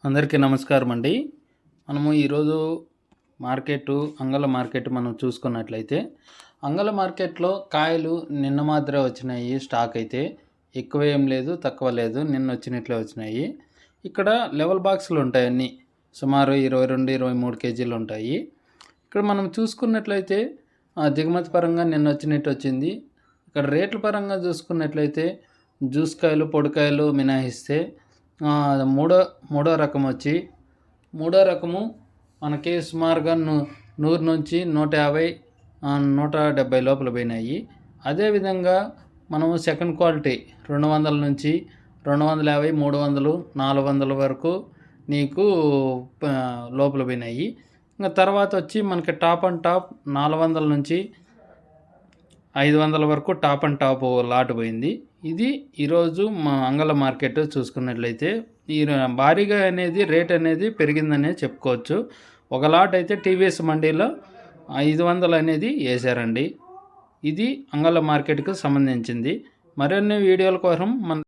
అందరికీ నమస్కారం అండి. మనము ఈరోజు అంగళ్ళ మార్కెట్ మనం చూసుకున్నట్లయితే, అంగళ్ళ మార్కెట్‌లో కాయలు నిన్న మాత్రమే వచ్చినాయి స్టాక్ అయితే. ఎక్కువ ఏం లేదు, తక్కువ లేదు. నిన్న వచ్చినట్లే వచ్చినాయి. ఇక్కడ లెవెల్ బాక్సులు ఉంటాయి అన్నీ. సుమారు 22, 23 కేజీలు ఉంటాయి. ఇక్కడ మనం చూసుకున్నట్లయితే దిగుమతి పరంగా నిన్న వచ్చినట్టు వచ్చింది. ఇక్కడ రేట్ల పరంగా చూసుకున్నట్లయితే జ్యూస్ కాయలు, పొడికాయలు మినహాయిస్తే మూడో మూడో రకం వచ్చి మూడో రకము మనకి సుమారుగా 100 నుంచి 150 170 లోపల పోయినాయి. అదేవిధంగా మనము సెకండ్ క్వాలిటీ 200 నుంచి 250 300 400 వరకు నీకు లోపల పోయినాయి. ఇంకా తర్వాత వచ్చి మనకి టాప్ అండ్ టాప్ 400 నుంచి 500 వరకు టాప్ అండ్ టాప్ లాట్ పోయింది. ఇది ఈరోజు మా అంగళ్ళ మార్కెట్ చూసుకున్నట్లయితే ఈ భారీగా అనేది రేట్ అనేది పెరిగిందనే చెప్పుకోవచ్చు. ఒక లాట్ అయితే టీవీఎస్ మండీలో 500 అనేది వేశారండి. ఇది అంగళ్ళ మార్కెట్కి సంబంధించింది. మరిన్ని వీడియోల కోసం మన